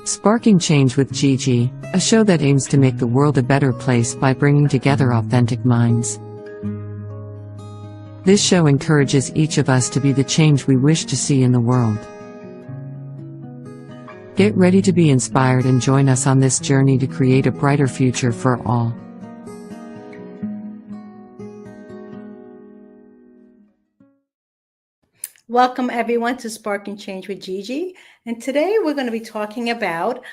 Sparking Change with Gigi, a show that aims to make the world a better place by bringing together authentic minds. This show encourages each of us to be the change we wish to see in the world. Get ready to be inspired and join us on this journey to create a brighter future for all. Welcome everyone to Sparking Change with Gigi. And today we're going to be talking about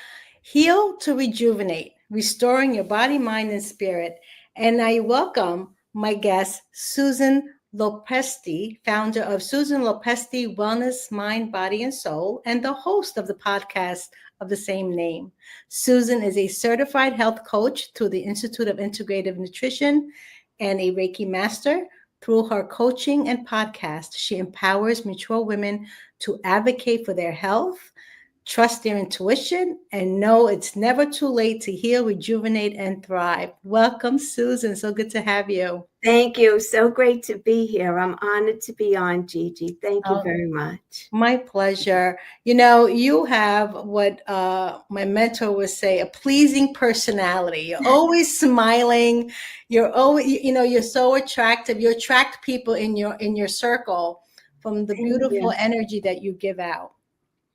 Heal to Rejuvenate, restoring your body, mind, and spirit. And I welcome my guest, Susan Lopesti, founder of Susan Lopesti Wellness, Mind, Body, and Soul, and the host of the podcast of the same name. Susan is a certified health coach through the Institute of Integrative Nutrition and a Reiki master. Through her coaching and podcast, she empowers mature women to advocate for their health, trust their intuition, and know it's never too late to heal, rejuvenate, and thrive. Welcome, Susan. So good to have you. Thank you. So great to be here. I'm honored to be on, Gigi. Thank you very much. My pleasure. You know, you have what my mentor would say, a pleasing personality. You're always smiling. You're always, you're so attractive. You attract people in your circle from the beautiful energy that you give out.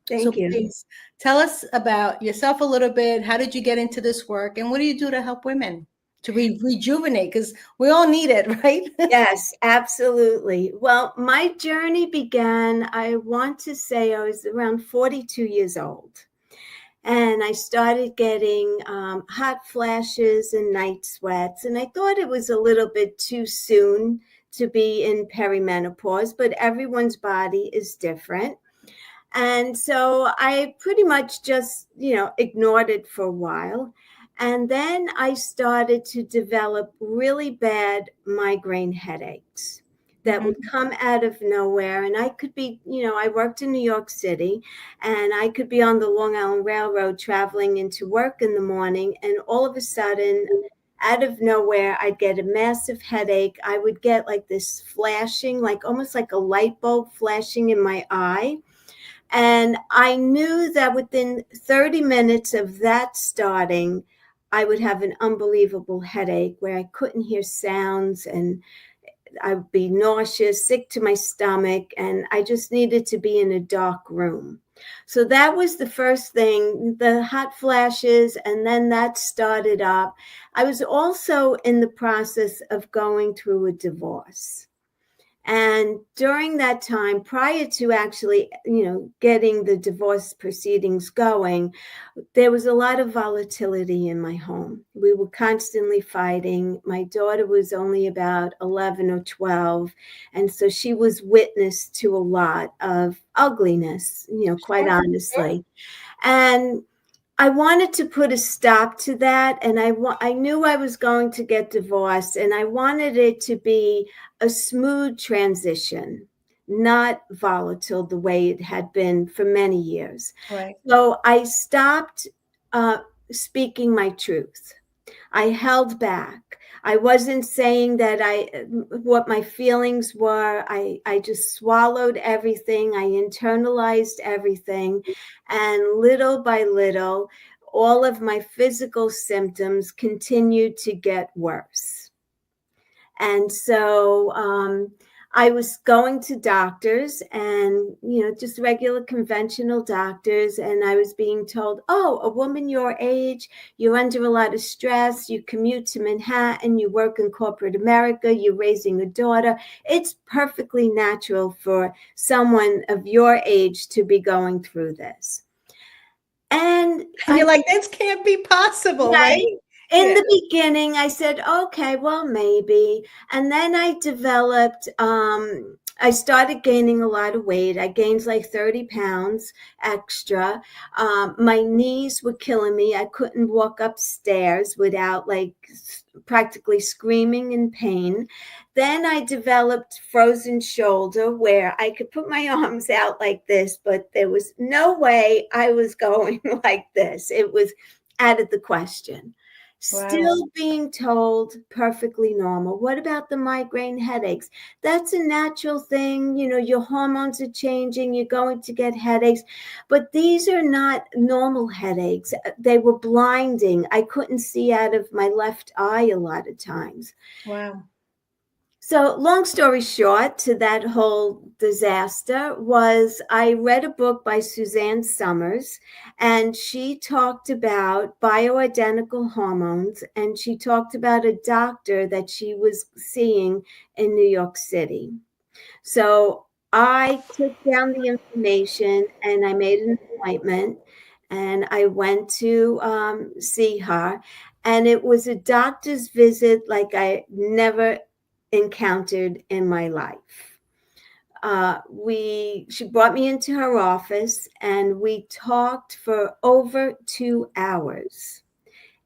Thank you. Please tell us about yourself a little bit. How did you get into this work? And what do you do to help women to rejuvenate? Because we all need it, right? Yes, absolutely. Well, my journey began, I want to say I was around 42 years old. And I started getting hot flashes and night sweats. And I thought it was a little bit too soon to be in perimenopause, but everyone's body is different. And so I pretty much just, ignored it for a while. And then I started to develop really bad migraine headaches that would come out of nowhere. And I could be, I worked in New York City, and I could be on the Long Island Railroad traveling into work in the morning. And all of a sudden, out of nowhere, I'd get a massive headache. I would get like this flashing, like almost like a light bulb flashing in my eye. And I knew that within 30 minutes of that starting, I would have an unbelievable headache where I couldn't hear sounds, and I would be nauseous, sick to my stomach, and I just needed to be in a dark room. So that was the first thing, the hot flashes, and then that started up. I was also in the process of going through a divorce. And during that time, prior to actually, getting the divorce proceedings going, there was a lot of volatility in my home. We were constantly fighting. My daughter was only about 11 or 12. And so she was witness to a lot of ugliness, quite honestly. And I wanted to put a stop to that, and I knew I was going to get divorced, and I wanted it to be a smooth transition, not volatile the way it had been for many years. Right. So I stopped speaking my truth. I held back. I wasn't saying that what my feelings were. I just swallowed everything. I internalized everything. And little by little, all of my physical symptoms continued to get worse. And so I was going to doctors and, just regular conventional doctors. And I was being told, oh, a woman your age, you're under a lot of stress. You commute to Manhattan. You work in corporate America. You're raising a daughter. It's perfectly natural for someone of your age to be going through this. And you're like, this can't be possible, right? In the beginning, I said, okay, well, maybe. And then I developed, I started gaining a lot of weight. I gained like 30 pounds extra. My knees were killing me. I couldn't walk upstairs without practically screaming in pain. Then I developed frozen shoulder where I could put my arms out like this, but there was no way I was going like this. It was out of the question. Still being told perfectly normal. What about the migraine headaches? That's a natural thing. You know, your hormones are changing. You're going to get headaches. But these are not normal headaches. They were blinding. I couldn't see out of my left eye a lot of times. Wow. So, long story short, to that whole disaster was I read a book by Suzanne Summers, and she talked about bioidentical hormones, and she talked about a doctor that she was seeing in New York City. So I took down the information and I made an appointment, and I went to see her. And it was a doctor's visit like I never encountered in my life. She brought me into her office and we talked for over 2 hours,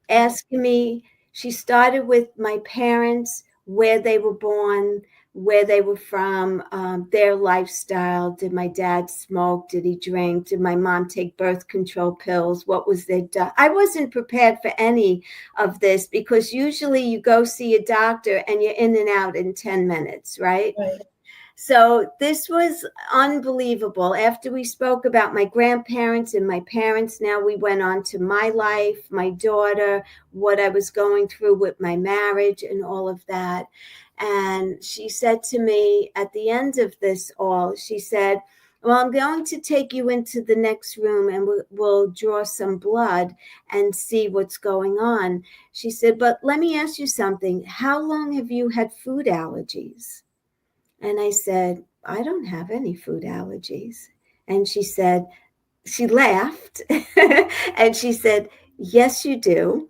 asking me. She started with my parents, where they were born, where they were from, their lifestyle. Did my dad smoke? Did he drink? Did my mom take birth control pills? What was their diet? I wasn't prepared for any of this because usually you go see a doctor and you're in and out in 10 minutes, right? So this was unbelievable. After we spoke about my grandparents and my parents, now we went on to my life, my daughter, what I was going through with my marriage and all of that. And she said to me at the end of this all, she said, well, I'm going to take you into the next room and we'll draw some blood and see what's going on. She said, but let me ask you something. How long have you had food allergies? And I said, I don't have any food allergies. And she said, she laughed and she said, yes, you do.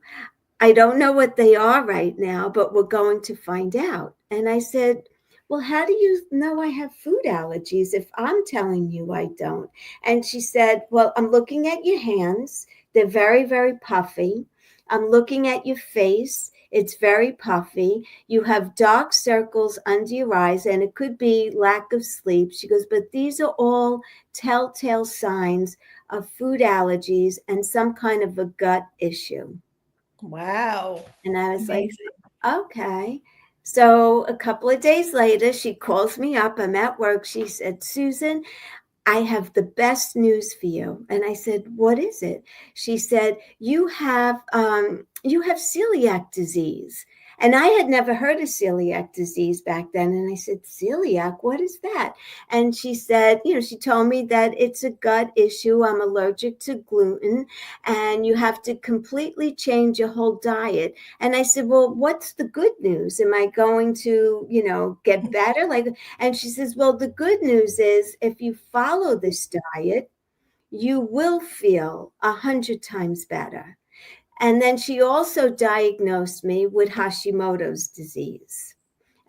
I don't know what they are right now, but we're going to find out. And I said, well, how do you know I have food allergies if I'm telling you I don't? And she said, well, I'm looking at your hands. They're very, very puffy. I'm looking at your face. It's very puffy. You have dark circles under your eyes, and it could be lack of sleep. She goes, but these are all telltale signs of food allergies and some kind of a gut issue. Wow. And I was Amazing. like, okay. So a couple of days later, she calls me up. I'm at work. She said, Susan, I have the best news for you. And I said, what is it? She said, you have celiac disease. And I had never heard of celiac disease back then. And I said, celiac, what is that? And she said, she told me that it's a gut issue. I'm allergic to gluten and you have to completely change your whole diet. And I said, well, what's the good news? Am I going to, get better? And she says, well, the good news is if you follow this diet, you will feel 100 times better. And then she also diagnosed me with Hashimoto's disease.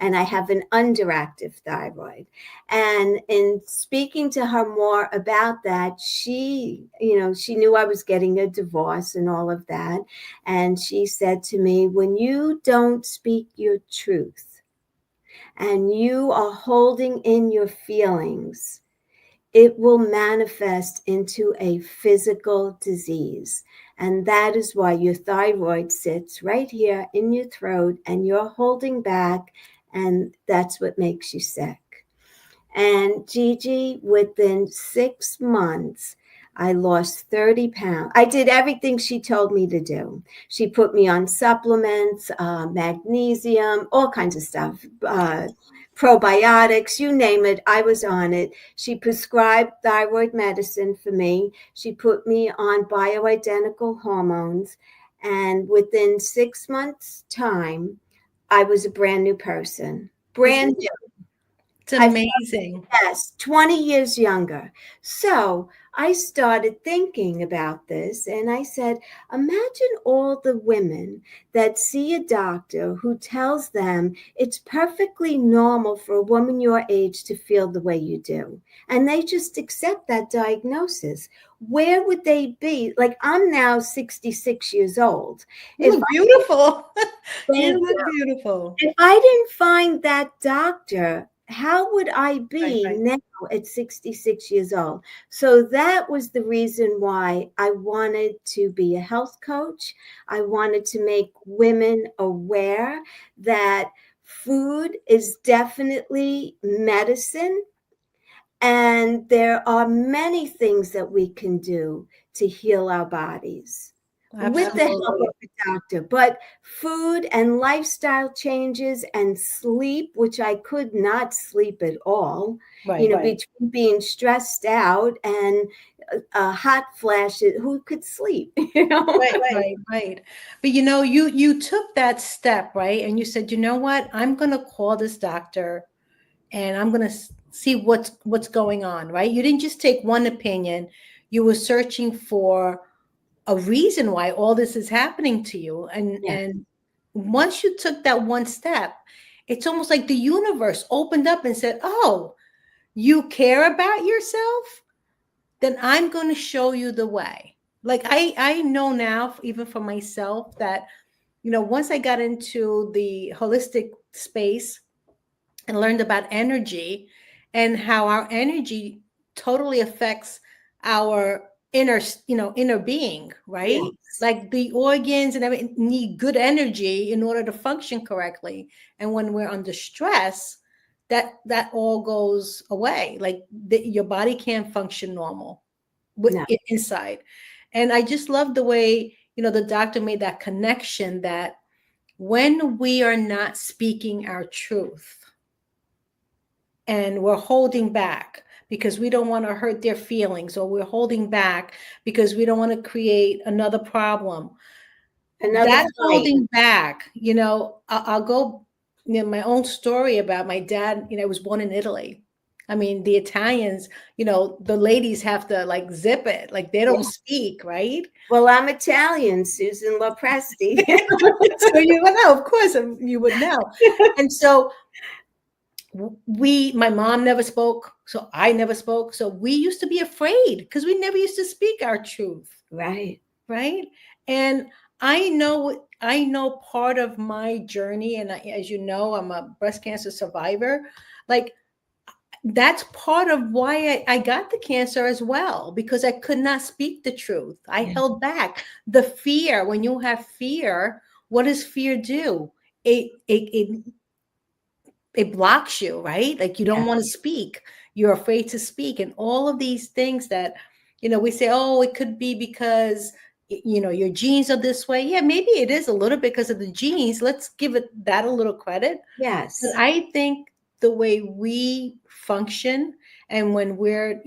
And I have an underactive thyroid. And in speaking to her more about that, she knew I was getting a divorce and all of that. And she said to me, when you don't speak your truth and you are holding in your feelings, it will manifest into a physical disease. And that is why your thyroid sits right here in your throat and you're holding back, and that's what makes you sick. And Gigi, within 6 months, I lost 30 pounds. I did everything she told me to do. She put me on supplements, magnesium, all kinds of stuff, probiotics, you name it, I was on it. She prescribed thyroid medicine for me. She put me on bioidentical hormones. And within 6 months' time, I was a brand new person. Brand new. It's amazing. Yes, 20 years younger. So I started thinking about this and I said, imagine all the women that see a doctor who tells them it's perfectly normal for a woman your age to feel the way you do. And they just accept that diagnosis. Where would they be? Like, I'm now 66 years old. You look beautiful. You look beautiful. If I didn't find that doctor how would I be Right. now at 66 years old? So that was the reason why I wanted to be a health coach. I wanted to make women aware that food is definitely medicine, and there are many things that we can do to heal our bodies with the help Absolutely. of a doctor. But food and lifestyle changes and sleep, which I could not sleep at all, Right. between being stressed out and hot flashes, who could sleep, Right. But you took that step, right? And you said, you know what? I'm going to call this doctor and I'm going to see what's going on, right? You didn't just take one opinion. You were searching for a reason why all this is happening to you. Yeah. And once you took that one step, it's almost like the universe opened up and said, "Oh, you care about yourself? Then I'm going to show you the way." Like I know now, even for myself, that once I got into the holistic space and learned about energy and how our energy totally affects our inner being, right? Yes. Like the organs and everything need good energy in order to function correctly. And when we're under stress, that all goes away. Like your body can't function normal with No. inside. And I just love the way, the doctor made that connection that when we are not speaking our truth and we're holding back because we don't want to hurt their feelings, or we're holding back because we don't want to create another problem, Another that fight. holding back, I'll go, my own story about my dad. I was born in Italy. I mean, the Italians, the ladies have to like zip it, like they don't Yeah. speak, right? Well, I'm Italian, Susan Lopresti. So you would know, of course, you would know. And so my mom never spoke, so I never spoke. So we used to be afraid because we never used to speak our truth, Right. right? And I know part of my journey, and as you know, I'm a breast cancer survivor. Like that's part of why I got the cancer as well, because I could not speak the truth. I Yeah. held back. The fear, when you have fear, what does fear do? It blocks you, right? Like you don't Yeah. want to speak. You're afraid to speak. And all of these things that, we say, oh, it could be because, your genes are this way. Yeah, maybe it is a little bit because of the genes. Let's give it that a little credit. But Yes. I think the way we function and when we're,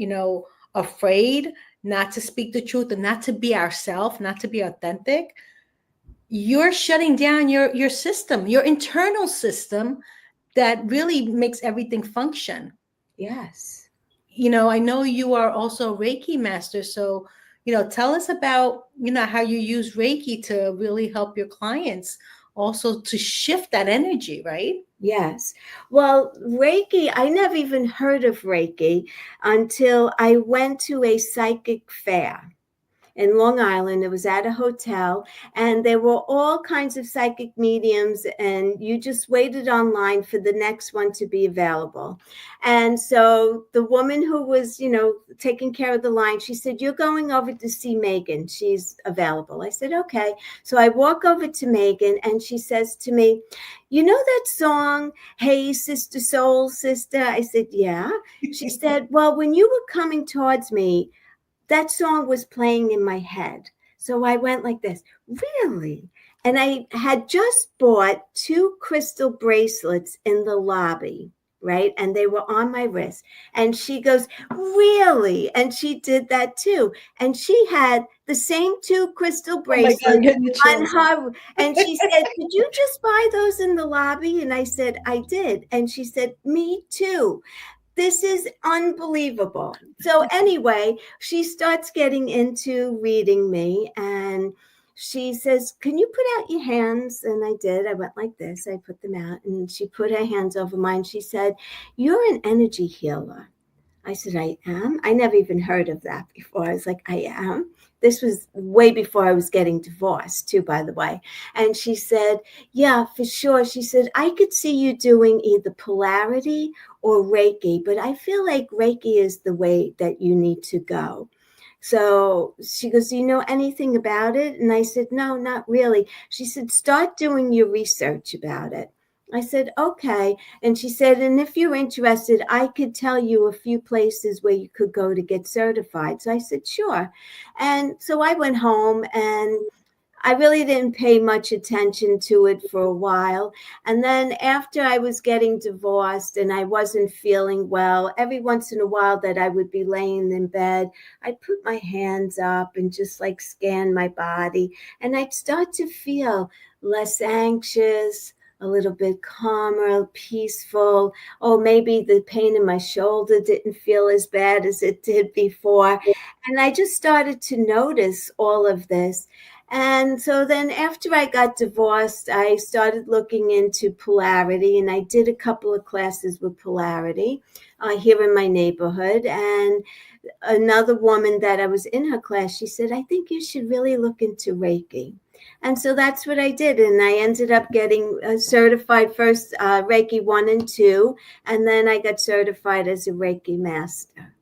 afraid not to speak the truth and not to be ourselves, not to be authentic, you're shutting down your system, your internal system that really makes everything function. Yes. I know you are also a Reiki master. So, tell us about, how you use Reiki to really help your clients also to shift that energy, right? Yes. Well, Reiki, I never even heard of Reiki until I went to a psychic fair in Long Island. It was at a hotel, and there were all kinds of psychic mediums, and you just waited online for the next one to be available. And so the woman who was, taking care of the line, she said, "You're going over to see Megan. She's available." I said, "Okay." So I walk over to Megan, and she says to me, "You know that song, Hey Sister Soul Sister?" I said, "Yeah." She said, "Well, when you were coming towards me, that song was playing in my head." So I went like this, "Really?" And I had just bought 2 crystal bracelets in the lobby, right? And they were on my wrist. And she goes, "Really?" And she did that too. And she had the same 2 crystal Oh my God, I'm bracelets getting the on chills. her. And she said, "Did you just buy those in the lobby?" And I said, "I did." And she said, "Me too." This is unbelievable. So anyway, she starts getting into reading me, and she says, "Can you put out your hands?" And I did. I went like this. I put them out, and she put her hands over mine. She said, "You're an energy healer." I said, I am? I never even heard of that before. I was like, I am? This was way before I was getting divorced, too, by the way. And she said, yeah, for sure. She said, I could see you doing either polarity or Reiki, but I feel like Reiki is the way that you need to go. So she goes, do you know anything about it? And I said, no, not really. She said, start doing your research about it. I said, okay. And she said, and if you're interested, I could tell you a few places where you could go to get certified. So I said, sure. And so I went home and I really didn't pay much attention to it for a while. And then after I was getting divorced and I wasn't feeling well, every once in a while that I would be laying in bed, I'd put my hands up and just like scan my body. And I'd start to feel less anxious, a little bit calmer, peaceful. Oh, maybe the pain in my shoulder didn't feel as bad as it did before. And I just started to notice all of this. And so then after I got divorced, I started looking into polarity, and I did a couple of classes with polarity here in my neighborhood. And another woman that I was in her class, she said, I think you should really look into Reiki. And so that's what I did. And I ended up getting certified first Reiki 1 and 2. And then I got certified as a Reiki master.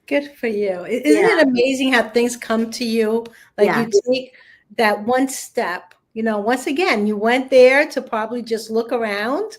Good for you. Isn't Yeah. it amazing how things come to you? Like you Yes. take that one step, once again, you went there to probably just look around.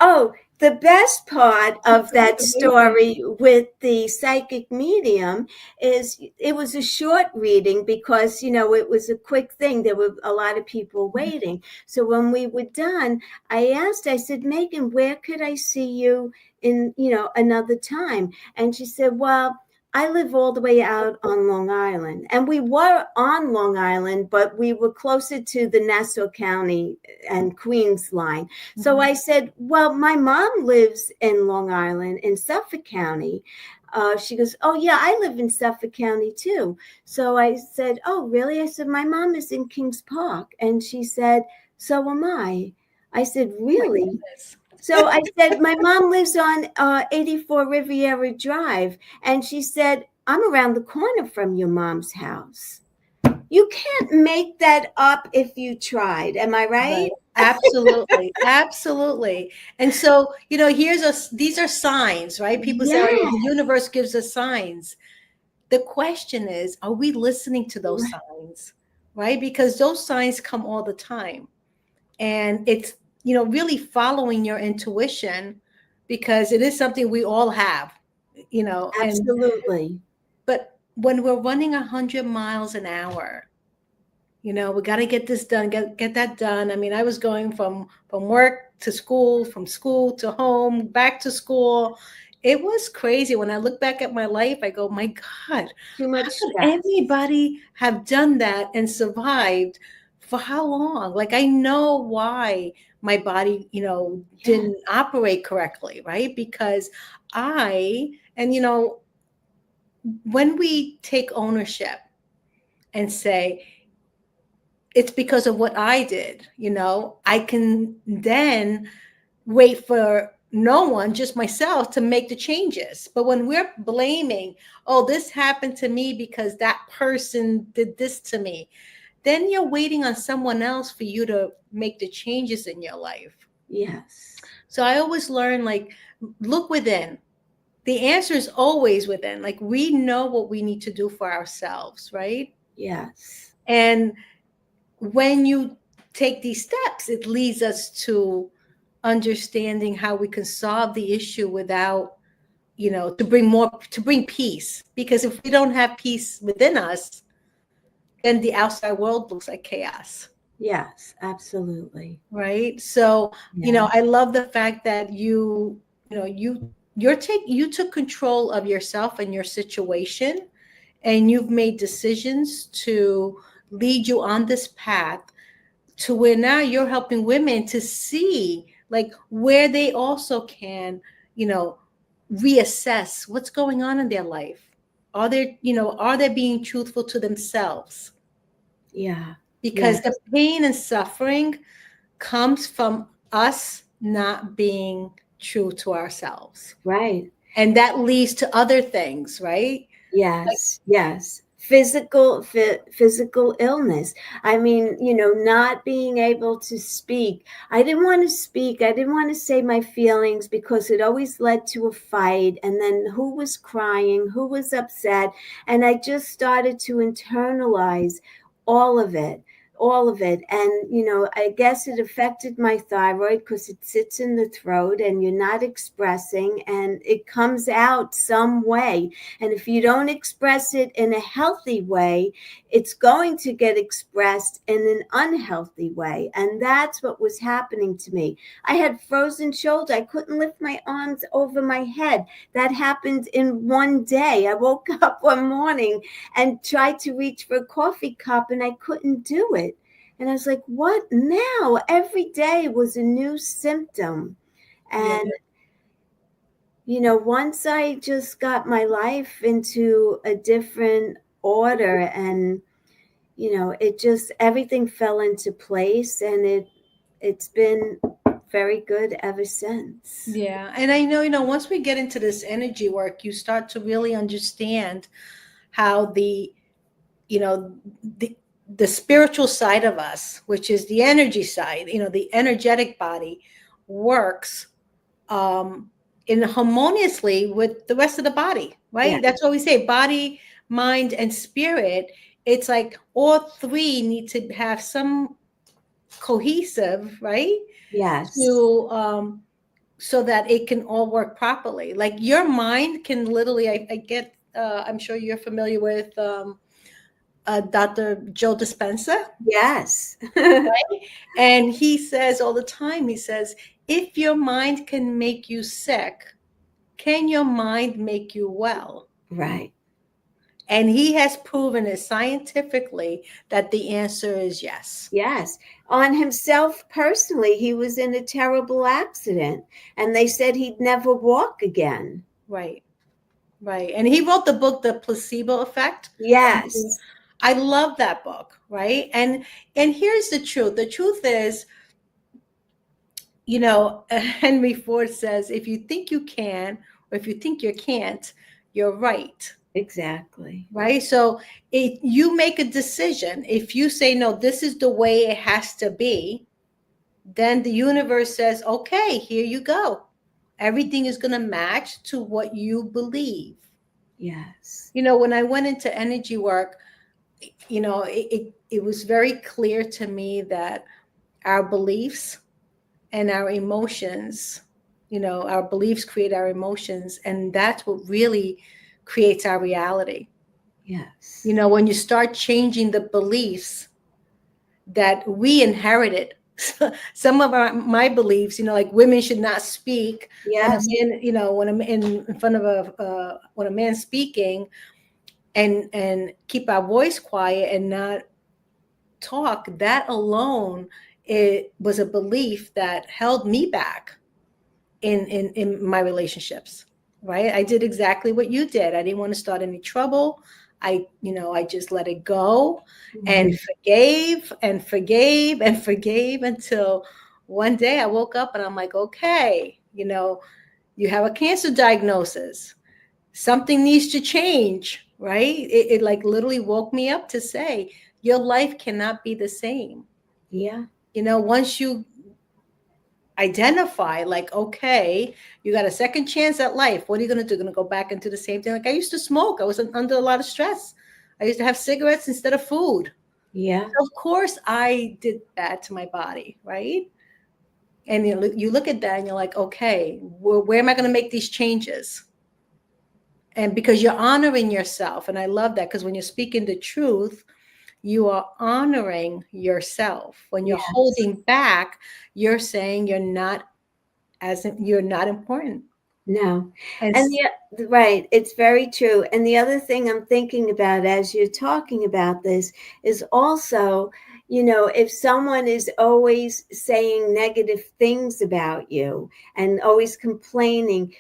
Oh, the best part of that story with the psychic medium is it was a short reading because, it was a quick thing. There were a lot of people waiting. So when we were done, I said, Megan, where could I see you in, another time? And she said, well, I live all the way out on Long Island. And we were on Long Island, but we were closer to the Nassau County and Queens line. So I said, well, my mom lives in Long Island in Suffolk County. She goes, oh, yeah, I live in Suffolk County, too. So I said, oh, really? I said, my mom is in Kings Park. And she said, so am I. I said, really? So I said, my mom lives on 84 Riviera Drive. And she said, I'm around the corner from your mom's house. You can't make that up if you tried. Am I right? Absolutely. Absolutely. And so, these are signs, right? People say, oh, Yeah. the universe gives us signs. The question is, are we listening to those signs, right? Because those signs come all the time. And it's, really following your intuition because it is something we all have, Absolutely. but when we're running 100 miles an hour, we got to get this done, get that done. I mean, I was going from work to school, from school to home, back to school. It was crazy. When I look back at my life, I go, my God, Too how much could stress. anybody have done that and survived for how long? Like, I know why my body, didn't operate correctly, right? Because when we take ownership and say, it's because of what I did, I can then wait for no one, just myself, to make the changes. But when we're blaming, oh, this happened to me because that person did this to me, then you're waiting on someone else for you to make the changes in your life. Yes. So I always learn, like, look within. The answer is always within. Like, we know what we need to do for ourselves, right? Yes. And when you take these steps, it leads us to understanding how we can solve the issue without, to bring peace. Because if we don't have peace within us, then the outside world looks like chaos. Yes, absolutely. Right. So, Yeah. I love the fact that you took control of yourself and your situation, and you've made decisions to lead you on this path to where now you're helping women to see, like, where they also can, reassess what's going on in their life. Are they being truthful to themselves? Yeah. Because Yes. the pain and suffering comes from us not being true to ourselves. Right. And that leads to other things, right? Yes, yes. Physical illness. I mean, not being able to speak. I didn't want to speak. I didn't want to say my feelings because it always led to a fight. And then who was crying, who was upset. And I just started to internalize all of it. All of it. And, I guess it affected my thyroid because it sits in the throat and you're not expressing and it comes out some way. And if you don't express it in a healthy way, it's going to get expressed in an unhealthy way. And that's what was happening to me. I had frozen shoulder. I couldn't lift my arms over my head. That happened in one day. I woke up one morning and tried to reach for a coffee cup and I couldn't do it. And I was like, what now? Every day was a new symptom. And once I just got my life into a different order and, it just, everything fell into place and it's been very good ever since. Yeah. And I know, once we get into this energy work, you start to really understand how the spiritual side of us, which is the energy side, the energetic body works in harmoniously with the rest of the body, right? Yeah. That's what we say, body, mind, and spirit. It's like all three need to have some cohesive, right? Yes. To so that it can all work properly. Like your mind can literally, I get, I'm sure you're familiar with Dr. Joe Dispenza. Yes. Right? And he says all the time, he says, if your mind can make you sick, can your mind make you well? Right. And he has proven it scientifically that the answer is yes. Yes. On himself personally, he was in a terrible accident and they said he'd never walk again. Right. Right. And he wrote the book, The Placebo Effect. Yes. I love that book. Right. And here's the truth. The truth is, Henry Ford says, if you think you can, or if you think you can't, you're right. Exactly. Right. So you make a decision. If you say, no, this is the way it has to be, then the universe says, okay, here you go. Everything is going to match to what you believe. Yes. When I went into energy work, it was very clear to me that our beliefs and our emotions, our beliefs create our emotions, and that's what really creates our reality. Yes. When you start changing the beliefs that we inherited, some of my beliefs, like women should not speak. Yes. When I'm in front of when a man's speaking, and keep our voice quiet and not talk, that alone, it was a belief that held me back in my relationships. Right. I did exactly what you did. I didn't want to start any trouble. I just let it go and forgave and forgave and forgave until one day I woke up and I'm like, okay, you have a cancer diagnosis. Something needs to change, right? It like literally woke me up to say, your life cannot be the same. Yeah. Once you identify, like, okay, you got a second chance at life. What are you going to do? Going to go back into the same thing? Like I used to smoke. I was under a lot of stress. I used to have cigarettes instead of food. Yeah. So of course, I did that to my body, right? And you look at that and you're like, okay, where am I going to make these changes? And because you're honoring yourself. And I love that, because when you're speaking the truth, you are honoring yourself. When you're holding back, you're saying you're not important. No. Right. It's very true. And the other thing I'm thinking about as you're talking about this is also, if someone is always saying negative things about you and always complaining,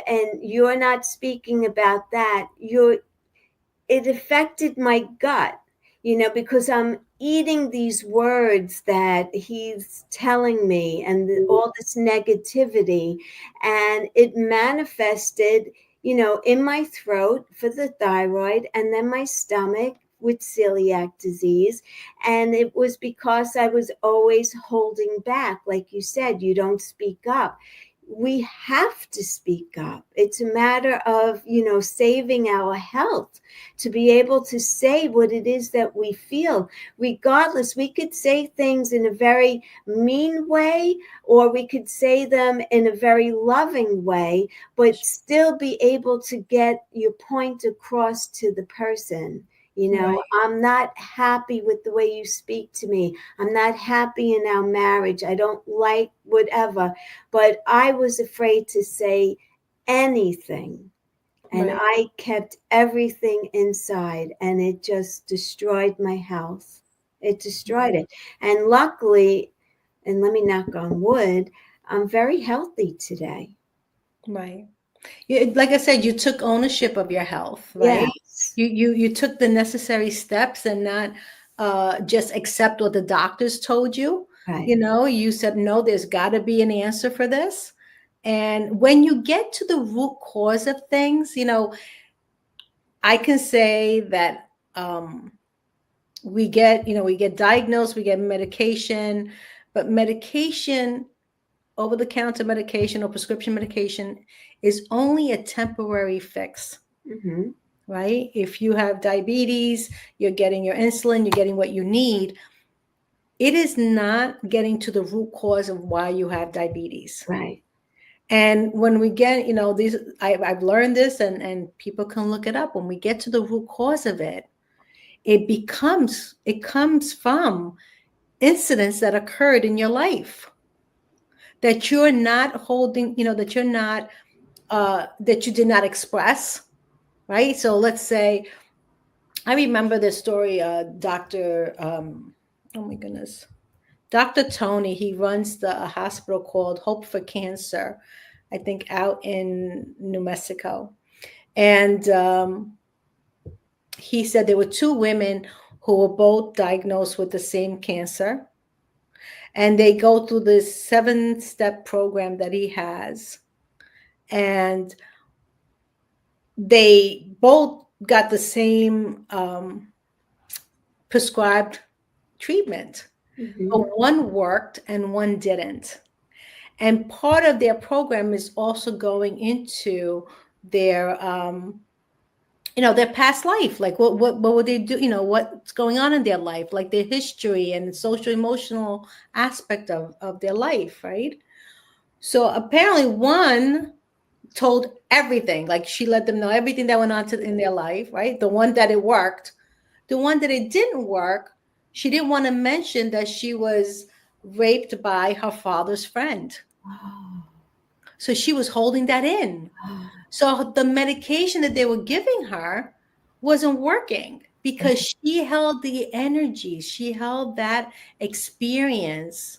and you're not speaking about that, it affected my gut, because I'm eating these words that he's telling me and all this negativity, and it manifested in my throat for the thyroid, and then my stomach with celiac disease. And it was because I was always holding back. Like you said, you don't speak up. We have to speak up. It's a matter of, saving our health, to be able to say what it is that we feel. Regardless, we could say things in a very mean way, or we could say them in a very loving way, but still be able to get your point across to the person. Right. I'm not happy with the way you speak to me. I'm not happy in our marriage. I don't like whatever. But I was afraid to say anything. And Right. I kept everything inside, and it just destroyed my health. It destroyed it. And luckily, and let me knock on wood, I'm very healthy today. Right. Like I said, you took ownership of your health, right? Yes. You took the necessary steps and not just accept what the doctors told you. Right. You said, no, there's got to be an answer for this. And when you get to the root cause of things, I can say that we get diagnosed, we get medication, but medication, over-the-counter medication or prescription medication, is only a temporary fix. Mm-hmm. Right? If you have diabetes, you're getting your insulin, you're getting what you need. It is not getting to the root cause of why you have diabetes. Right. And when we get, these, I've learned this, and people can look it up. When we get to the root cause of it, it comes from incidents that occurred in your life that you're not holding, that you're not, that you did not express, right? So let's say, I remember this story, Dr. Oh my goodness, Dr. Tony, he runs a hospital called Hope for Cancer, I think out in New Mexico. And he said there were two women who were both diagnosed with the same cancer. And they go through this 7-step program that he has. And they both got the same prescribed treatment. Mm-hmm. But one worked and one didn't. And part of their program is also going into their their past life, like what would they do, what's going on in their life, like their history and social emotional aspect of their life, right? So apparently one told everything, like she let them know everything that went on in their life, right? The one that it worked. The one that it didn't work, she didn't want to mention that she was raped by her father's friend. Oh. So she was holding that in. Oh. So the medication that they were giving her wasn't working because she held the energy, she held that experience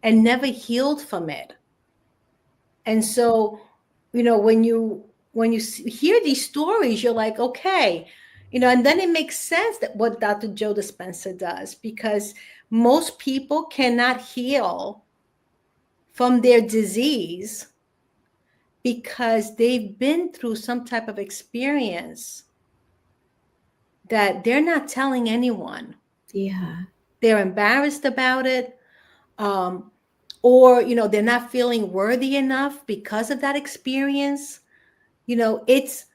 and never healed from it. And so, when you hear these stories, you're like, okay, and then it makes sense that what Dr. Joe Dispenza does, because most people cannot heal from their disease because they've been through some type of experience that they're not telling anyone. Yeah. They're embarrassed about it. Or, they're not feeling worthy enough because of that experience. It's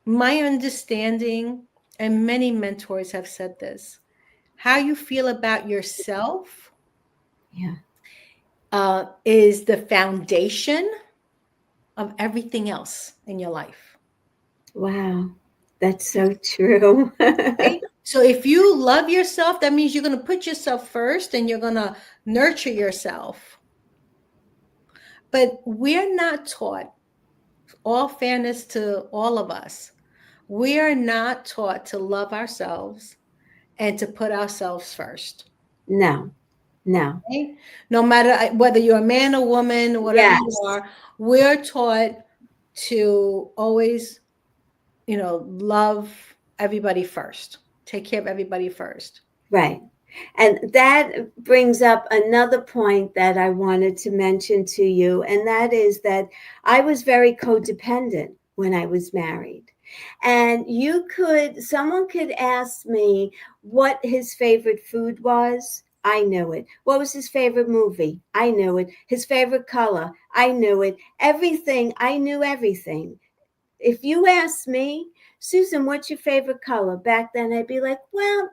my understanding, and many mentors have said this, how you feel about yourself is the foundation of everything else in your life. Wow. That's so true. Okay? So if you love yourself, that means you're going to put yourself first and you're going to nurture yourself. But we're not taught, all fairness to all of us, we are not taught to love ourselves and to put ourselves first. No. Okay? No matter whether you're a man or woman, whatever you are, we're taught to always, love everybody first. Take care of everybody first. Right. And that brings up another point that I wanted to mention to you, and that is that I was very codependent. when I was married. And someone could ask me what his favorite food was. I knew it. What was his favorite movie? I knew it. His favorite color? I knew it. Everything. I knew everything. If you asked me, Susan, what's your favorite color? Back then, I'd be like, well,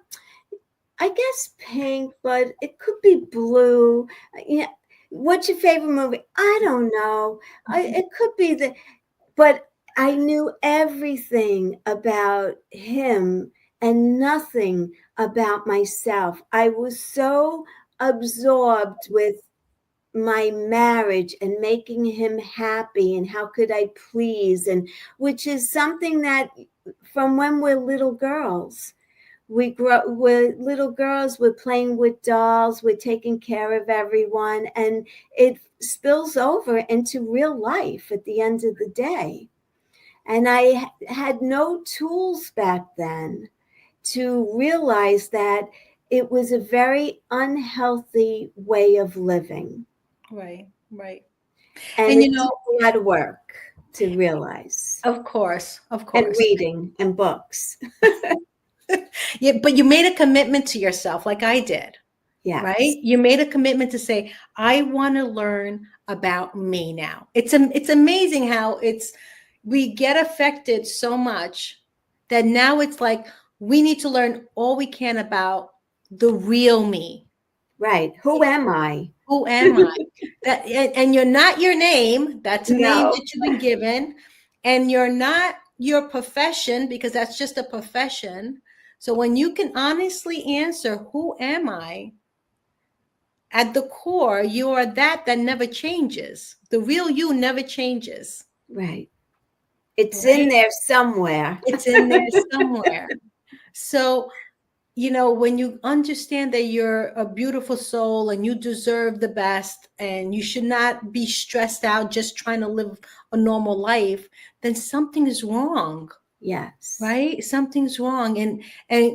I guess pink, but it could be blue. Yeah. What's your favorite movie? I don't know. It could be but I knew everything about him and nothing about myself. I was so absorbed with my marriage and making him happy and how could I please, and which is something that from when we're little girls. We're little girls, we're playing with dolls, we're taking care of everyone, and it spills over into real life at the end of the day. And I had no tools back then to realize that it was a very unhealthy way of living. Right, right. And And it took a lot of work to realize. of course, And reading and books. Yeah, but you made a commitment to yourself, like I did. Yes. Right? You made a commitment to say, I want to learn about me now. It's amazing how we get affected so much that now it's like we need to learn all we can about the real me. Right. Who am I? Who am I? And you're not your name. That's a name No. that you've been given. And you're not your profession, because that's just a profession. So when you can honestly answer, who am I? At the core, you are that never changes. The real you never changes. Right. It's Right? in there somewhere. It's in there somewhere. So, when you understand that you're a beautiful soul and you deserve the best and you should not be stressed out just trying to live a normal life, then something is wrong. Yes. Right? Something's wrong. And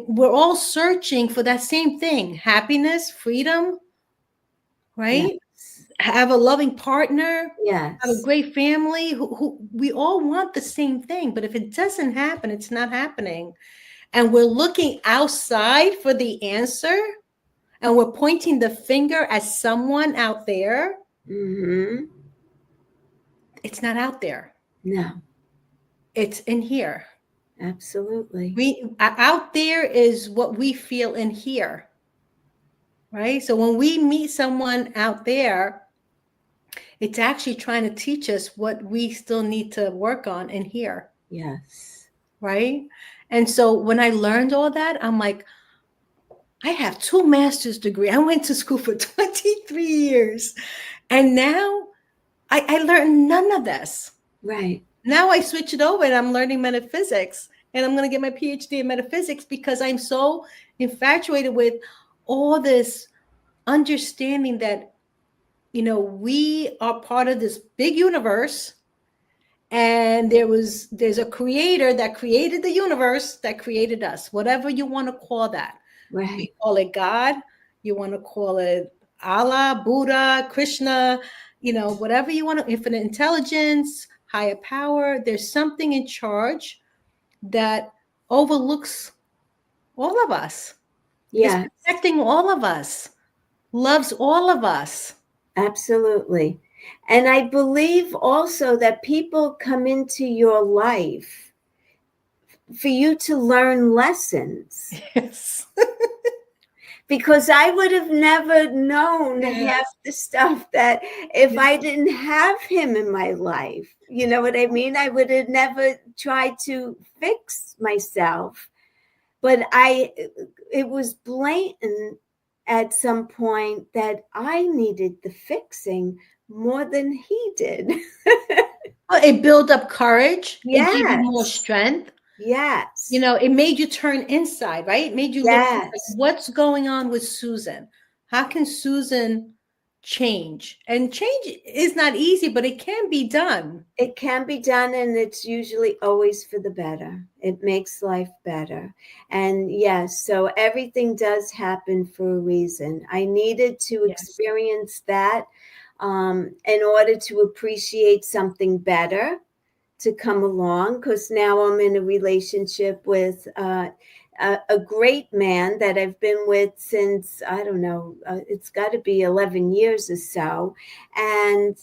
we're all searching for that same thing: happiness, freedom, right? Yes. Have a loving partner, Yes. have a great family. Who we all want the same thing, but if it doesn't happen, it's not happening. And we're looking outside for the answer, and we're pointing the finger at someone out there. Mm-hmm. It's not out there. No. It's in here. Absolutely. Out there is what we feel in here. Right? So when we meet someone out there, it's actually trying to teach us what we still need to work on in here. Yes. Right? And so when I learned all that, I'm like, I have 2 master's degrees. I went to school for 23 years. And now I learned none of this. Right. Now I switch it over and I'm learning metaphysics. And I'm going to get my PhD in metaphysics because I'm so infatuated with all this understanding that, we are part of this big universe. And there's a creator that created the universe, that created us, whatever you want to call that. Right. You call it God, you want to call it Allah, Buddha, Krishna, whatever you want to, infinite intelligence, higher power. There's something in charge that overlooks all of us. Yeah. Is protecting all of us, loves all of us. Absolutely. And I believe also that people come into your life for you to learn lessons. Yes. Because I would have never known half the stuff that if I didn't have him in my life. You know what I mean? I would have never tried to fix myself. But it was blatant at some point that I needed the fixing more than he did. It built up courage. Yes. It gave you more strength. Yes. It made you turn inside, right? It made you look like, what's going on with Susan? How can Susan change? And change is not easy, but it can be done. It can be done, and it's usually always for the better. It makes life better. And yes, so everything does happen for a reason. I needed to experience that in order to appreciate something better, to come along, because now I'm in a relationship with a great man that I've been with since, I don't know, it's got to be 11 years or so. And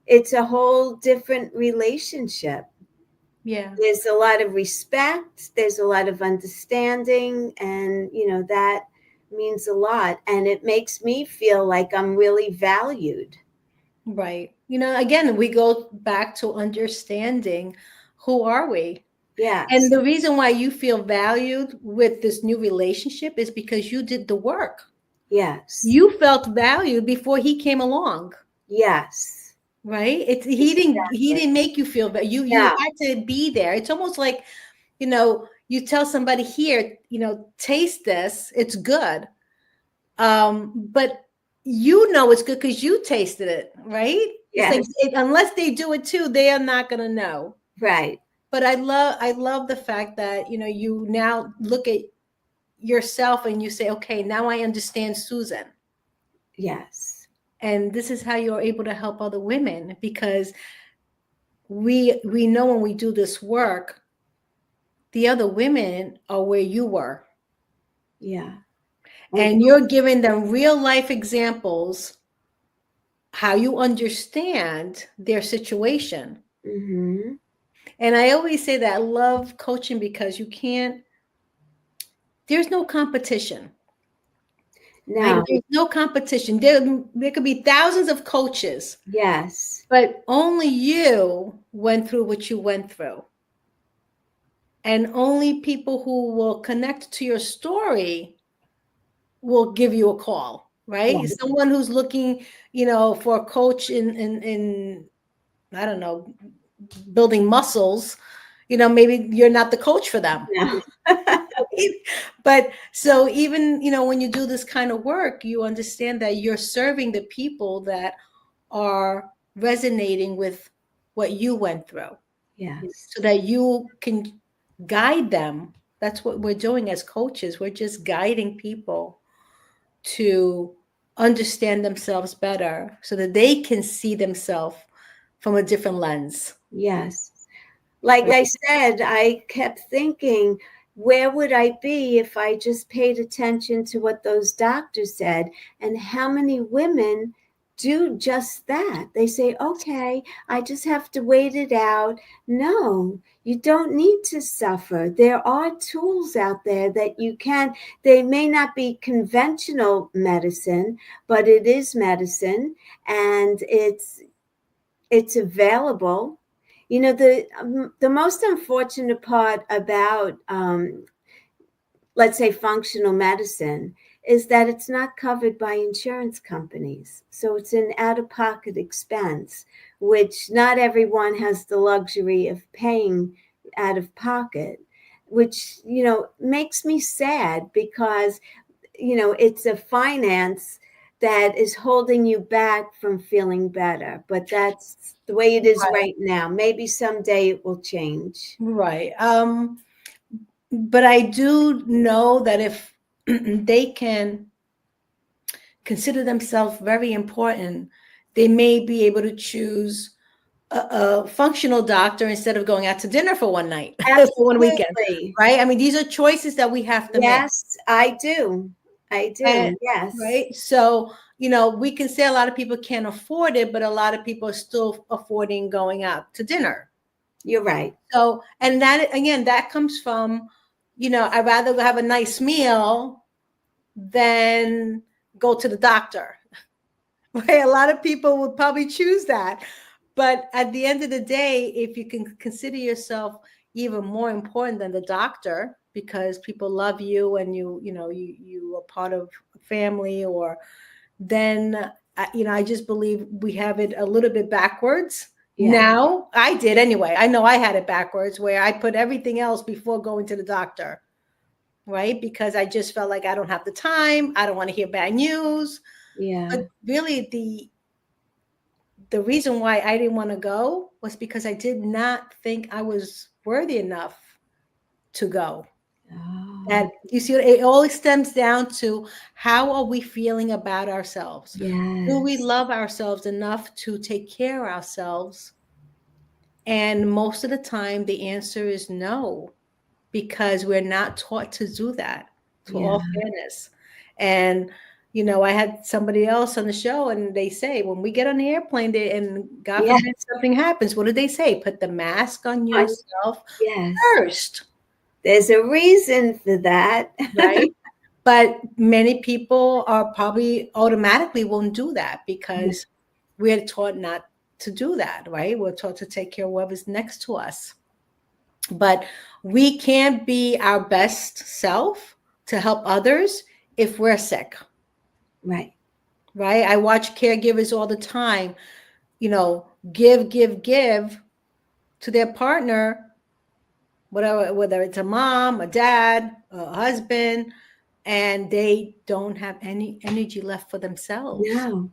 it's a whole different relationship. Yeah. There's a lot of respect, there's a lot of understanding, and that means a lot, and it makes me feel like I'm really valued. Right. Again, we go back to understanding who are we? Yes. And the reason why you feel valued with this new relationship is because you did the work. Yes. You felt valued before he came along. Yes. Right? He didn't make you feel bad. You had to be there. It's almost like, you tell somebody here, taste this, it's good. But it's good because you tasted it, right? Yes. It's like unless they do it too, they are not gonna know. Right. But I love the fact that you now look at yourself and you say, okay, now I understand Susan. Yes. And this is how you're able to help other women, because we know when we do this work, the other women are where you were. Yeah. And you're giving them real life examples how you understand their situation. Mm-hmm. And I always say that I love coaching because there's no competition. No. Right? There's no competition. There could be thousands of coaches. Yes. But only you went through what you went through. And only people who will connect to your story will give you a call, right? Yeah. Someone who's looking, for a coach in I don't know, building muscles, maybe you're not the coach for them. No. But so even, when you do this kind of work, you understand that you're serving the people that are resonating with what you went through. Yes. So that you can guide them. That's what we're doing as coaches. We're just guiding people to understand themselves better so that they can see themselves from a different lens. Yes. Like I said, I kept thinking, where would I be if I just paid attention to what those doctors said? And how many women do just that? They say, okay, I just have to wait it out. No, you don't need to suffer. There are tools out there that you can. They may not be conventional medicine, but it is medicine, and it's available. The most unfortunate part about, let's say, functional medicine is that it's not covered by insurance companies. So it's an out-of-pocket expense, which not everyone has the luxury of paying out of pocket, which, makes me sad, because, it's a finance that is holding you back from feeling better. But that's the way it is right now. Maybe someday it will change. Right. But I do know that if they can consider themselves very important, they may be able to choose a functional doctor instead of going out to dinner for one night, for one weekend, right? I mean, these are choices that we have to make. Yes, I do. Yes. Right. So, we can say a lot of people can't afford it, but a lot of people are still affording going out to dinner. You're right. So, and that, again, that comes from, I'd rather have a nice meal than go to the doctor. Right? A lot of people would probably choose that. But at the end of the day, if you can consider yourself even more important than the doctor, because people love you and you are part of family, or then, I just believe we have it a little bit backwards. Yeah. Now, I did anyway. I know I had it backwards, where I put everything else before going to the doctor, right? Because I just felt like I don't have the time. I don't want to hear bad news. Yeah. But really, the reason why I didn't want to go was because I did not think I was worthy enough to go. Oh. That, you see, it always stems down to, how are we feeling about ourselves? Yes. Do we love ourselves enough to take care of ourselves And most of the time, the answer is no, because we're not taught to do that, to Yeah. all fairness. And, I had somebody else on the show, and they say, when we get on the airplane, and God Yeah. forbid something happens, what do they say? Put the mask on yourself Yes. first, There's a reason for that. right? But many people are probably automatically won't do that because we're taught not to do that, right? We're taught to take care of whoever's next to us. But we can't be our best self to help others if we're sick, Right. right? I watch caregivers all the time, give to their partner, whatever, whether it's a mom, a dad, a husband, and they don't have any energy left for themselves. No.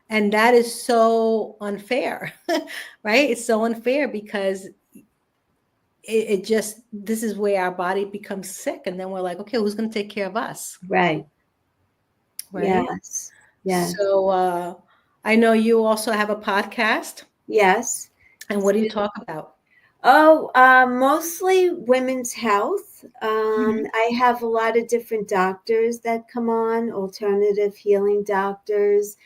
And that is so unfair, right? It's so unfair because it just, this is where our body becomes sick. And then we're like, okay, who's going to take care of us? Right. Right. Yes. Yes. So I know you also have a podcast. Yes. And what do you talk about? Oh, mostly women's health. Mhm. I have a lot of different doctors that come on, alternative healing doctors.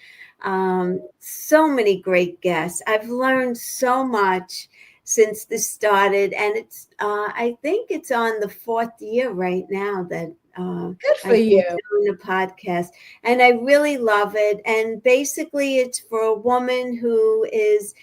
So many great guests. I've learned so much since this started, and I think it's on the 4th year right now that Good for I've been you. doing a podcast, and I really love it. And basically, it's for a woman who is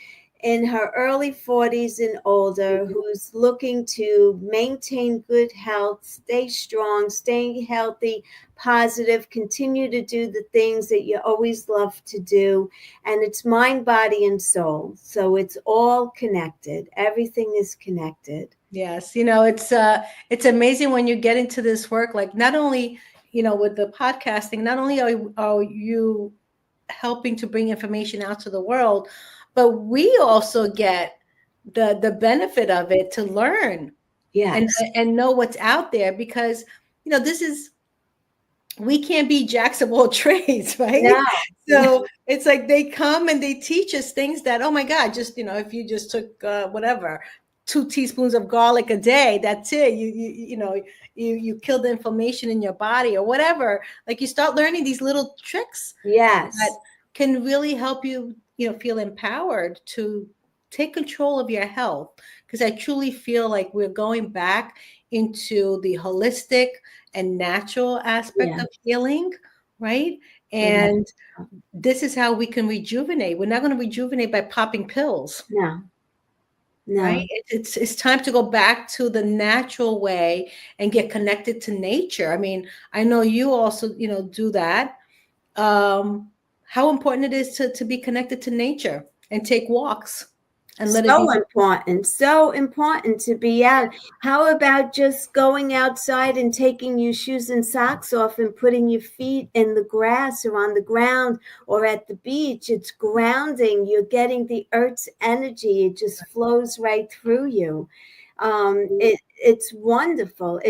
in her early 40s and older who's looking to maintain good health, stay strong, stay healthy, positive, continue to do the things that you always love to do. And it's mind, body, and soul. So it's all connected. Everything is connected. Yes. It's amazing when you get into this work, like not only, with the podcasting, not only are you helping to bring information out to the world, but we also get the benefit of it to learn and Yes. and know what's out there, because this is, we can't be jacks of all trades, right? No. So it's like they come and they teach us things that, oh my God, just, if you just took whatever, 2 teaspoons of garlic a day, that's it. You kill the inflammation in your body or whatever. Like you start learning these little tricks that Yes. can really help you, feel empowered to take control of your health. Because I truly feel like we're going back into the holistic and natural aspect Yeah. of healing, right? Yeah. And this is how we can rejuvenate. We're not going to rejuvenate by popping pills, No. right? No. It's time to go back to the natural way and get connected to nature. I mean, I know you also, do that. How important it is to be connected to nature and take walks and let it be. So important to be out. How about just going outside and taking your shoes and socks off and putting your feet in the grass or on the ground or at the beach? It's grounding. You're getting the earth's energy. It just flows right through you. It's wonderful.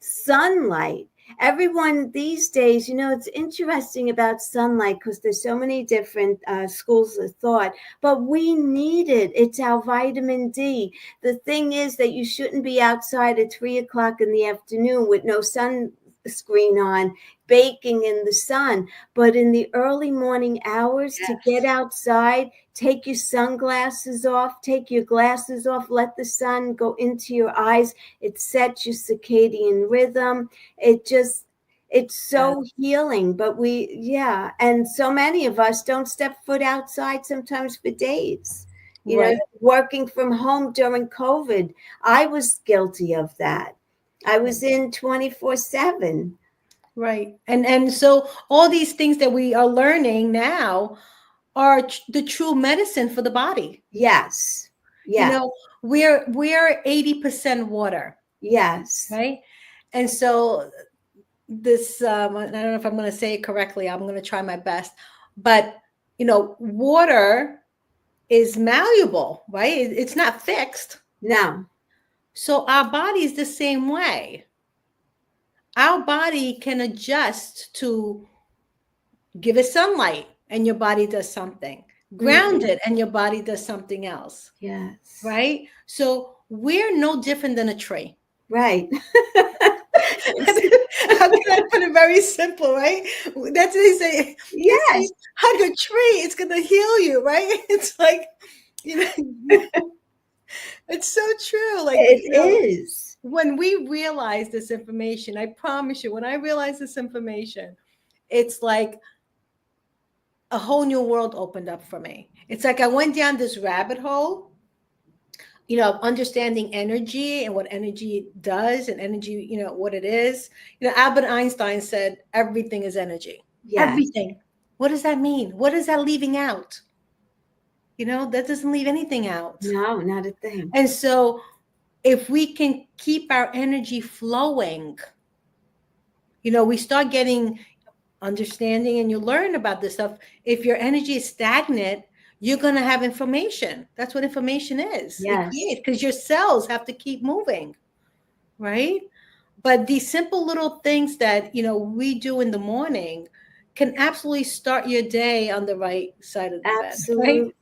Sunlight. Everyone these days, it's interesting about sunlight because there's so many different schools of thought, but we need it. It's our vitamin D. The thing is that you shouldn't be outside at 3 o'clock in the afternoon with no sunscreen on, baking in the sun. But in the early morning hours, to get outside, take your sunglasses off, take your glasses off, let the sun go into your eyes. It sets your circadian rhythm. It's so healing. But and so many of us don't step foot outside sometimes for days. Right. Working from home during COVID, I was guilty of that. I was in 24/7. Right. And so all these things that we are learning now are the true medicine for the body. Yes. Yeah. We're 80% water, Yes. right? And so this, I don't know if I'm going to say it correctly. I'm going to try my best. But, water is malleable, right? It's not fixed. No. So our body is the same way. Our body can adjust to give it sunlight and your body does something. ground it, and your body does something else, Yes. right? So we're no different than a tree. Right. How can I put it very simple, right? That's what they say. They Yes, say, hug a tree, it's gonna heal you, right? It's like, you know, it's so true. Like, it is. when we realize this information, I promise you, when I realize this information, it's like a whole new world opened up for me. It's like I went down this rabbit hole, understanding energy and what energy does, and energy, what it is. Albert Einstein said everything is energy. Yes. Everything. What does that mean? What is that leaving out? That doesn't leave anything out. No, not a thing. And so if we can keep our energy flowing, we start getting understanding, and you learn about this stuff. If your energy is stagnant, you're going to have inflammation. That's what inflammation is. Yes. Because your cells have to keep moving, right? But these simple little things that we do in the morning can absolutely start your day on the right side of the bed, right? Absolutely.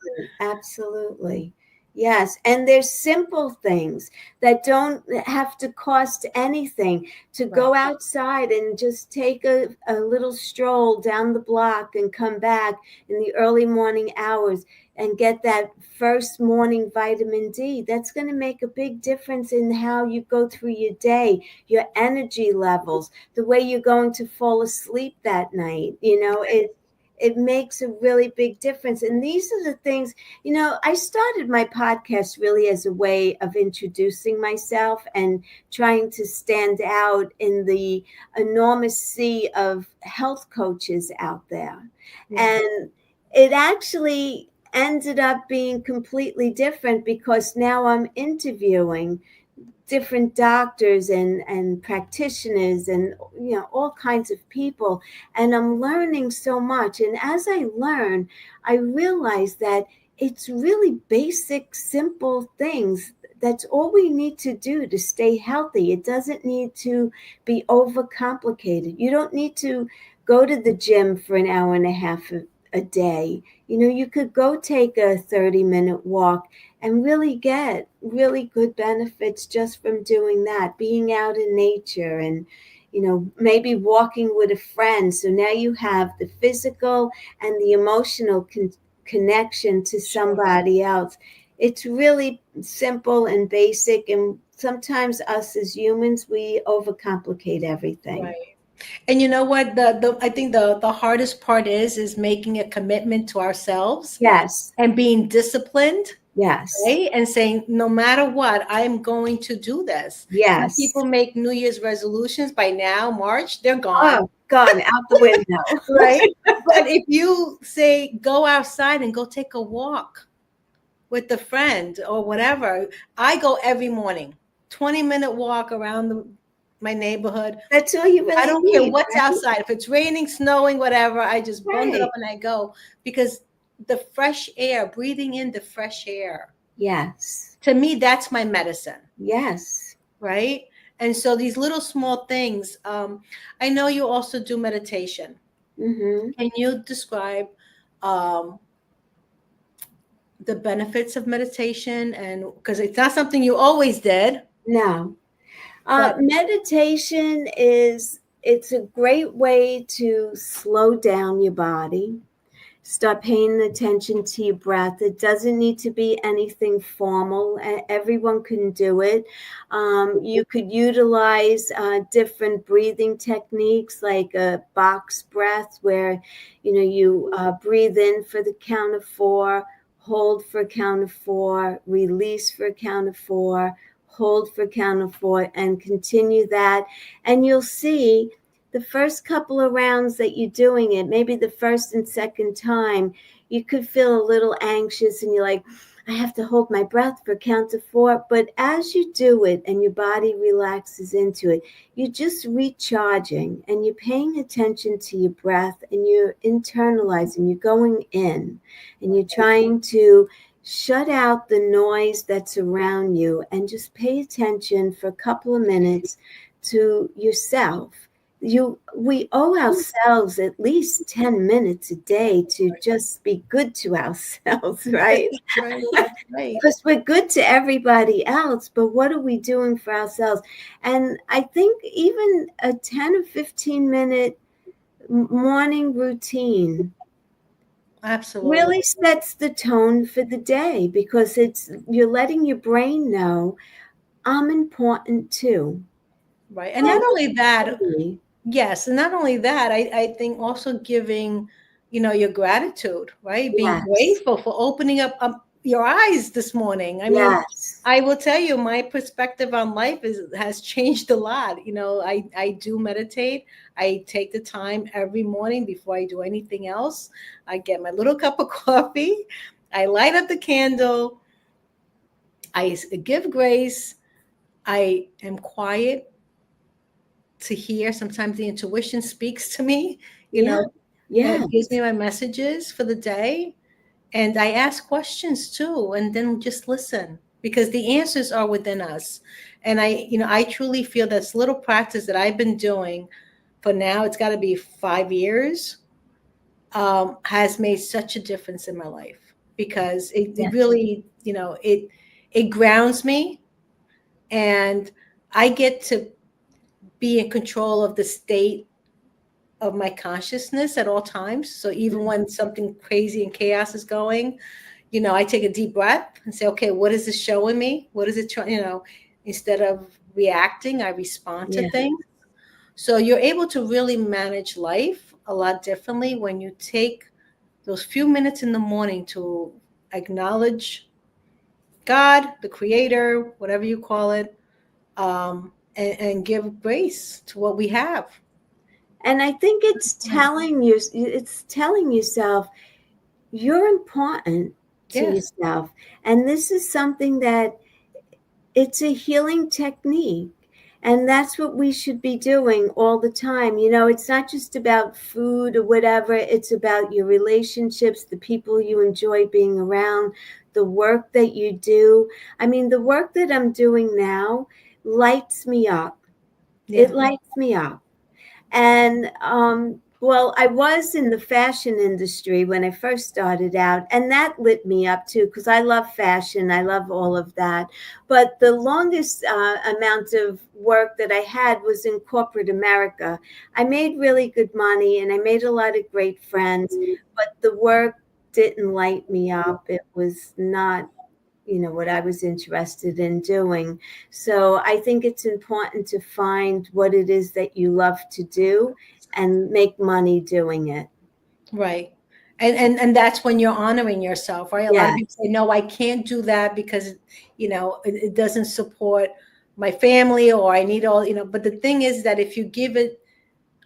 Absolutely. Yes. And there's simple things that don't have to cost anything. To go outside and just take a little stroll down the block and come back in the early morning hours and get that first morning vitamin D. That's going to make a big difference in how you go through your day, your energy levels, the way you're going to fall asleep that night. It makes a really big difference. And these are the things, I started my podcast really as a way of introducing myself and trying to stand out in the enormous sea of health coaches out there. Yeah. And it actually ended up being completely different, because now I'm interviewing different doctors and practitioners and all kinds of people, and I'm learning so much. And as I learn, I realize that it's really basic, simple things. That's all we need to do to stay healthy. It doesn't need to be overcomplicated. You don't need to go to the gym for an hour and a half a day. You could go take a 30-minute walk and really get really good benefits just from doing that, being out in nature, and maybe walking with a friend. So now you have the physical and the emotional connection to somebody else. It's really simple and basic, and sometimes us as humans, we overcomplicate everything. Right. And you know what? I think the hardest part is making a commitment to ourselves. Yes. And being disciplined. Yes. Right? And saying, no matter what, I'm going to do this. Yes. Some people make New Year's resolutions. By now, March, they're gone. Oh, gone out the window. Right? But if you say, go outside and go take a walk with a friend or whatever. I go every morning, 20-minute walk around my neighborhood. That's all you really I don't need, care what's right? outside. If it's raining, snowing, whatever, I just bundle Right. up and I go, because the fresh air, breathing in the fresh air, Yes. to me, that's my medicine. Yes. Right? And so these little small things, I know you also do meditation. Mm-hmm. Can you describe the benefits of meditation? And because it's not something you always did. No. But Meditation it's a great way to slow down your body. Start paying attention to your breath. It doesn't need to be anything formal. Everyone can do it. You could utilize different breathing techniques, like a box breath, where you breathe in for the count of 4, hold for a count of 4, release for a count of 4, hold for a count of 4, and continue that. And you'll see the first couple of rounds that you're doing it, maybe the first and second time, you could feel a little anxious and you're like, I have to hold my breath for a count of 4. But as you do it and your body relaxes into it, you're just recharging and you're paying attention to your breath and you're internalizing, you're going in and you're trying to shut out the noise that's around you and just pay attention for a couple of minutes to yourself. we owe ourselves at least 10 minutes a day to just be good to ourselves, right? Right, that's right. Because we're good to everybody else, but what are we doing for ourselves? And I think even a 10 or 15-minute morning routine Absolutely. really sets the tone for the day, because you're letting your brain know I'm important too. Right. And not only that, Totally. yes, and not only that, I think also giving, your gratitude, right? Being Yes. grateful for opening up your eyes this morning. I mean, Yes. I will tell you, my perspective on life has changed a lot. I do meditate. I take the time every morning before I do anything else. I get my little cup of coffee. I light up the candle. I give grace. I am quiet to hear. Sometimes the intuition speaks to me, you Yeah. know, Yeah. it gives me my messages for the day. And I ask questions too, and then just listen, because the answers are within us. And I truly feel this little practice that I've been doing for now, it's got to be 5 years, has made such a difference in my life, because it Yes. really, it grounds me, and I get to be in control of the state of my consciousness at all times. So even when something crazy and chaos is going, I take a deep breath and say, okay, what is this showing me? What is it trying, instead of reacting, I respond to Yeah. things. So you're able to really manage life a lot differently when you take those few minutes in the morning to acknowledge God, the creator, whatever you call it, and give grace to what we have. And I think it's telling yourself you're important to Yes. yourself. And this is something that it's a healing technique. And that's what we should be doing all the time. It's not just about food or whatever. It's about your relationships, the people you enjoy being around, the work that you do. I mean, the work that I'm doing now lights me up. Yeah. It lights me up. And well, I was in the fashion industry when I first started out, and that lit me up too, because I love fashion. I love all of that. But the longest amount of work that I had was in corporate America. I made really good money and I made a lot of great friends, but the work didn't light me up. It was not what I was interested in doing. So I think it's important to find what it is that you love to do and make money doing it. Right. And that's when you're honoring yourself, right? A lot of Yeah. people say, no, I can't do that because, it doesn't support my family, or I need all, but the thing is that if you give it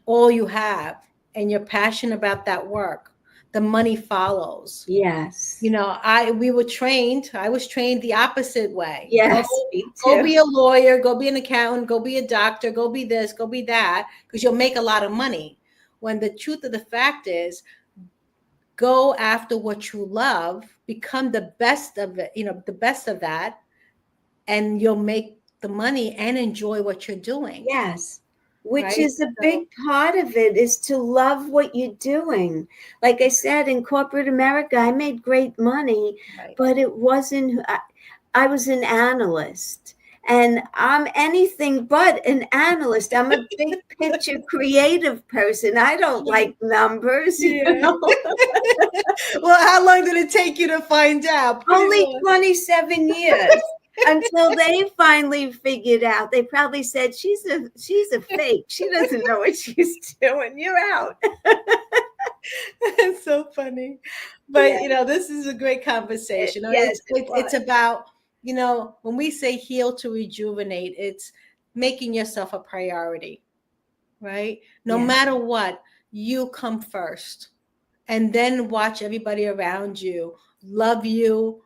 all you have and you're passionate about that work, the money follows. Yes. I was trained the opposite way. Yes, me Go too. be a lawyer, go be an accountant, go be a doctor, go be this, go be that, because you'll make a lot of money. When the truth of the fact is, go after what you love, become the best of it, the best of that, and you'll make the money and enjoy what you're doing. Yes. Which Right. is a So, big part of it, is to love what you're doing. Like I said, in corporate America, I made great money, right. but it wasn't, I was an analyst. And I'm anything but an analyst. I'm a big picture creative person. I don't like numbers, Yeah. Well, how long did it take you to find out? Pretty Only long. 27 years until they finally figured out. They probably said, she's a fake. She doesn't know what she's doing. You're out. It's so funny. But Yeah. this is a great conversation. Yes, it It's was. about, when we say heal to rejuvenate, it's making yourself a priority, right? No Yeah. matter what, you come first, and then watch everybody around you love you,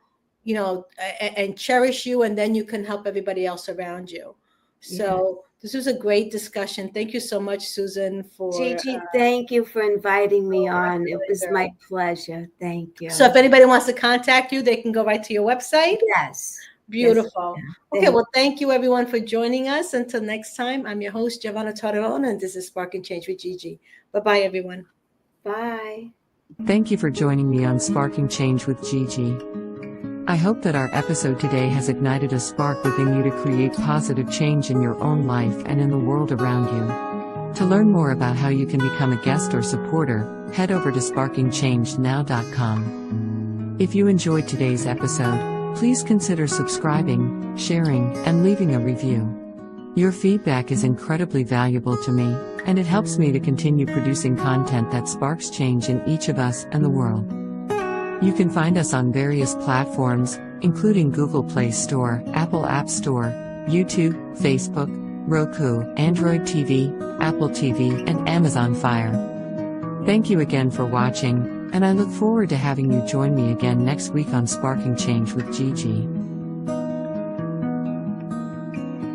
and cherish you, and then you can help everybody else around you. Yeah. So this was a great discussion. Thank you so much, Susan, for Gigi, thank you for inviting me my on. It was pleasure. my pleasure. Thank So you. if anybody wants to contact you, they can go right to your website. Yes. Yes. Beautiful. Yeah. Okay, well, thank you everyone for joining us. Until next time, I'm your host, Giovanna Torreon, and this is Sparking Change with Gigi. Bye-bye, everyone. Bye. Thank you for joining me on Sparking Change with Gigi. I hope that our episode today has ignited a spark within you to create positive change in your own life and in the world around you. To learn more about how you can become a guest or supporter, head over to sparkingchange.now.com. If you enjoyed today's episode, please consider subscribing, sharing, and leaving a review. Your feedback is incredibly valuable to me, and it helps me to continue producing content that sparks change in each of us and the world. You can find us on various platforms, including Google Play Store, Apple App Store, YouTube, Facebook, Roku, Android TV, Apple TV, and Amazon Fire. Thank you again for watching, and I look forward to having you join me again next week on Sparking Change with Gigi.